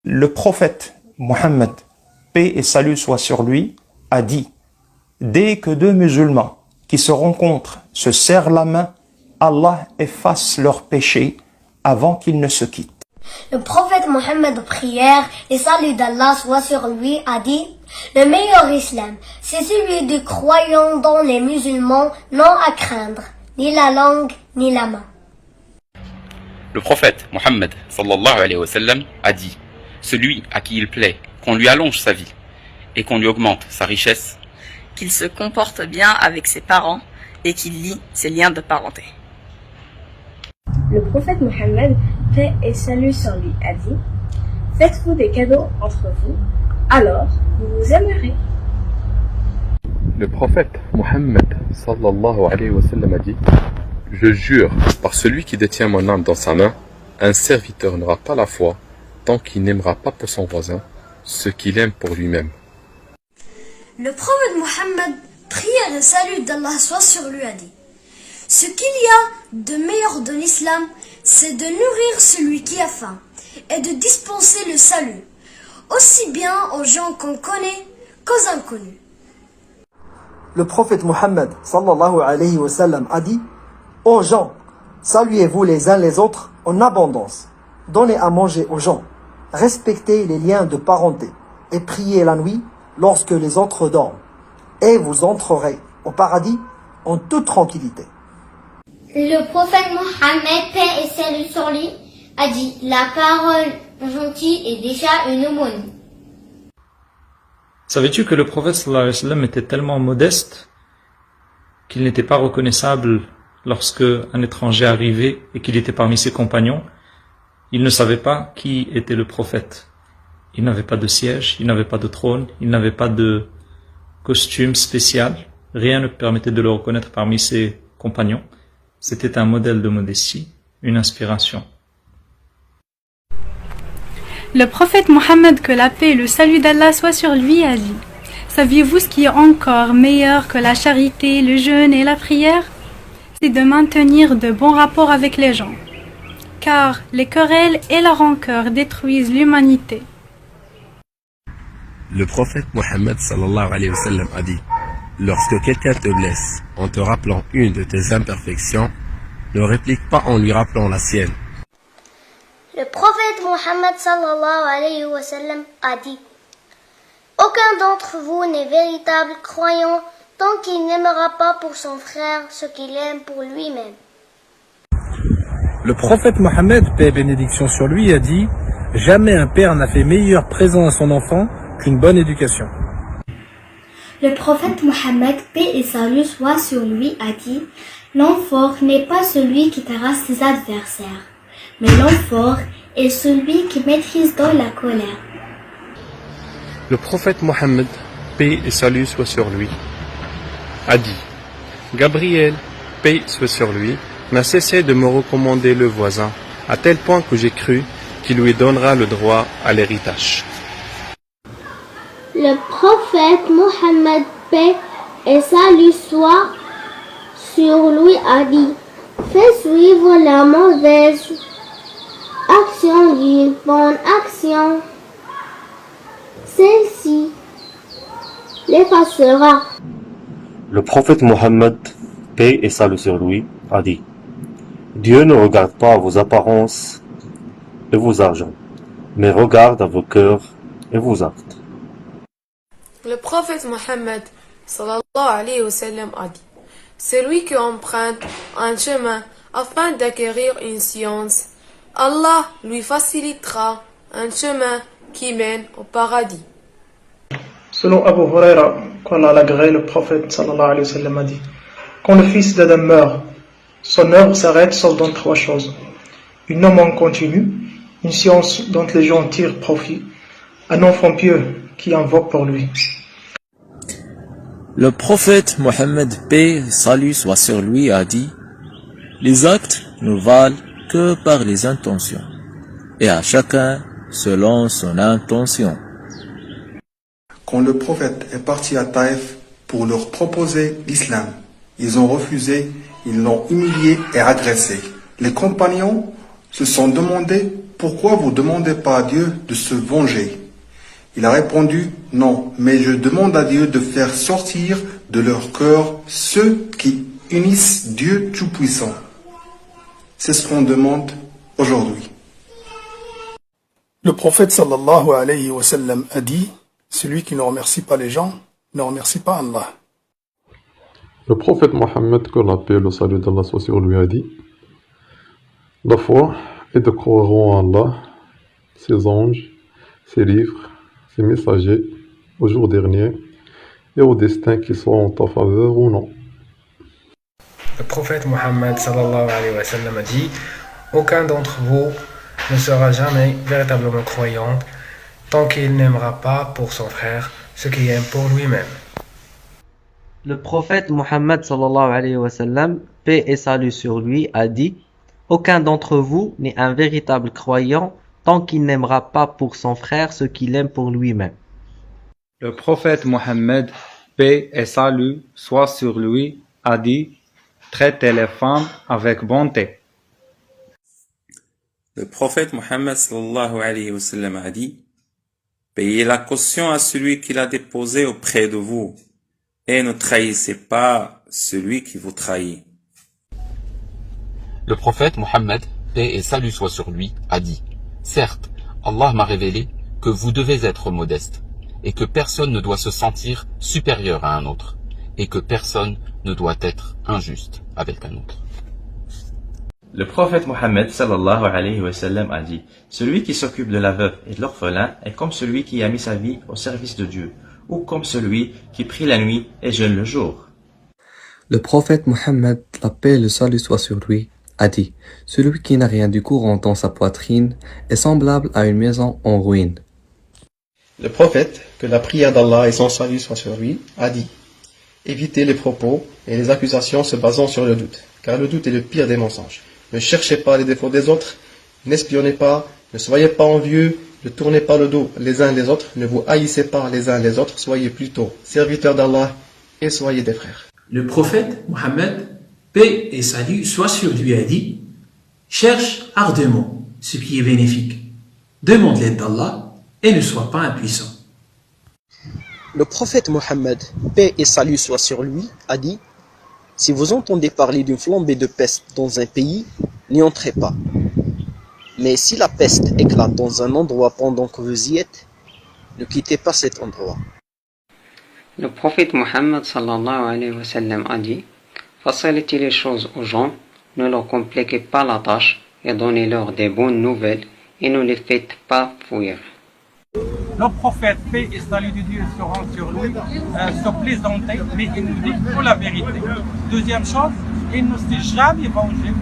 Le prophète Mohammed, paix et salut soit sur lui, a dit: dès que deux musulmans qui se rencontrent se serrent la main, Allah efface leurs péchés avant qu'ils ne se quittent. Le prophète Mohammed, prière et salut d'Allah soit sur lui, a dit: le meilleur islam, c'est celui des croyants dont les musulmans n'ont à craindre ni la langue ni la main. Le prophète Mohammed sallallahu alayhi wa sallam a dit: celui à qui il plaît qu'on lui allonge sa vie et qu'on lui augmente sa richesse, qu'il se comporte bien avec ses parents et qu'il lie ses liens de parenté. Le prophète Mohammed, paix et salut sur lui, a dit: faites-vous des cadeaux entre vous, alors vous vous aimerez. Le prophète Mohammed sallallahu alayhi wa sallam a dit: je jure par celui qui détient mon âme dans sa main, un serviteur n'aura pas la foi tant qu'il n'aimera pas pour son voisin ce qu'il aime pour lui-même. Le prophète Mohammed, prière et salut d'Allah soit sur lui, a dit: ce qu'il y a de meilleur de l'islam, c'est de nourrir celui qui a faim et de dispenser le salut, aussi bien aux gens qu'on connaît qu'aux inconnus. Le prophète Mohammed sallallahu alayhi wa sallam a dit: ô gens, saluez-vous les uns les autres en abondance, donnez à manger aux gens, respectez les liens de parenté et priez la nuit lorsque les autres dorment, et vous entrerez au paradis en toute tranquillité. Le prophète Mohammed, paix et salut sur lui, a dit: la parole gentille est déjà une aumône. Savais-tu que le prophète sallallahu alayhi wa sallam était tellement modeste qu'il n'était pas reconnaissable lorsque un étranger arrivait et qu'il était parmi ses compagnons? Il ne savait pas qui était le prophète. Il n'avait pas de siège, il n'avait pas de trône, il n'avait pas de costume spécial. Rien ne permettait de le reconnaître parmi ses compagnons. C'était un modèle de modestie, une inspiration. Le prophète Mohammed, que la paix et le salut d'Allah soient sur lui, a dit: saviez-vous ce qui est encore meilleur que la charité, le jeûne et la prière? C'est de maintenir de bons rapports avec les gens, car les querelles et la rancœur détruisent l'humanité. Le prophète Mohammed sallallahu alayhi wa sallam a dit: lorsque quelqu'un te blesse en te rappelant une de tes imperfections, ne réplique pas en lui rappelant la sienne. Le prophète Mohammed sallallahu alayhi wa sallam a dit: aucun d'entre vous n'est véritable croyant tant qu'il n'aimera pas pour son frère ce qu'il aime pour lui-même. Le prophète Mohammed, paix et bénédiction sur lui, a dit: jamais un père n'a fait meilleur présent à son enfant qu'une bonne éducation. Le prophète Mohammed, paix et salut soit sur lui, a dit: l'homme fort n'est pas celui qui terrasse ses adversaires, mais l'homme fort est celui qui maîtrise dans la colère. Le prophète Mohammed, paix et salut soit sur lui, a dit: Gabriel, paix soit sur lui, n'a cessé de me recommander le voisin, à tel point que j'ai cru qu'il lui donnera le droit à l'héritage. Le prophète Mohammed, paix et salut soit sur lui, a dit: fais suivre la mauvaise action d'une bonne action, celle-ci l'effacera. Le prophète Mohammed, paix et salut sur lui, a dit: Dieu ne regarde pas à vos apparences et vos argents, mais regarde à vos cœurs et vos actes. Le prophète Mohammed sallallahu alayhi wa sallam a dit: celui qui emprunte un chemin afin d'acquérir une science, Allah lui facilitera un chemin qui mène au paradis. Selon Abu Huraira, qu'Allah l'agrée, le prophète sallallahu alayhi wa sallam a dit: quand le fils d'Adam meurt, son œuvre s'arrête sauf dans trois choses: une norme en continu, une science dont les gens tirent profit, un enfant pieux qui invoque pour lui. Le prophète Mohammed, paix et salut soit sur lui, a dit: les actes ne valent que par les intentions, et à chacun selon son intention. Quand le prophète est parti à Taïf pour leur proposer l'islam, ils ont refusé, ils l'ont humilié et agressé. Les compagnons se sont demandé pourquoi vous ne demandez pas à Dieu de se venger. Il a répondu non, mais je demande à Dieu de faire sortir de leur cœur ceux qui unissent Dieu Tout-Puissant. C'est ce qu'on demande aujourd'hui. Le prophète sallallahu alayhi wa sallam a dit, celui qui ne remercie pas les gens ne remercie pas Allah. Le prophète Mohammed, que la paix et le salut d'Allah soit sur lui, a dit: la foi est de croire en Allah, ses anges, ses livres, ses messagers, au jour dernier et au destin qui soit en ta faveur ou non. Le prophète Mohammed sallallahu alayhi wa sallam a dit: aucun d'entre vous ne sera jamais véritablement croyant tant qu'il n'aimera pas pour son frère ce qu'il aime pour lui-même. Le prophète Mohammed sallallahu alayhi wa sallam, paix et salut sur lui, a dit: aucun d'entre vous n'est un véritable croyant tant qu'il n'aimera pas pour son frère ce qu'il aime pour lui-même. Le prophète Mohammed, paix et salut soit sur lui, a dit: traitez les femmes avec bonté. Le prophète Mohammed sallallahu alayhi wa sallam a dit: payez la caution à celui qui l'a déposé auprès de vous, et ne trahissez pas celui qui vous trahit. Le prophète Mohammed, paix et salut soit sur lui, a dit: certes, Allah m'a révélé que vous devez être modeste, et que personne ne doit se sentir supérieur à un autre, et que personne ne doit être injuste avec un autre. Le prophète Mohammed sallallahu alayhi wa sallam a dit: celui qui s'occupe de la veuve et de l'orphelin est comme celui qui a mis sa vie au service de Dieu, ou comme celui qui prie la nuit et jeûne le jour. Le prophète Mohammed, la paix et le salut soit sur lui, a dit: celui qui n'a rien du courant dans sa poitrine est semblable à une maison en ruine. Le prophète, que la prière d'Allah et son salut soient sur lui, a dit: évitez les propos et les accusations se basant sur le doute, car le doute est le pire des mensonges. Ne cherchez pas les défauts des autres, n'espionnez pas, ne soyez pas envieux, ne tournez pas le dos les uns les autres, ne vous haïssez pas les uns les autres, soyez plutôt serviteurs d'Allah et soyez des frères. Le prophète Mohammed, paix et salut soit sur lui, a dit: cherche ardemment ce qui est bénéfique, demande l'aide d'Allah et ne sois pas impuissant. Le prophète Mohammed, paix et salut soit sur lui, a dit: si vous entendez parler d'une flambée de peste dans un pays, n'y entrez pas. Mais si la peste éclate dans un endroit pendant que vous y êtes, ne quittez pas cet endroit. Le prophète Mohammed sallallahu alayhi wa sallam a dit: facilitez les choses aux gens, ne leur compliquez pas la tâche et donnez-leur des bonnes nouvelles et ne les faites pas fuir. Le prophète, paix et salut de Dieu seront sur lui, se plaisantait, mais il nous dit pour la vérité. Deuxième chose, il ne s'est jamais vengé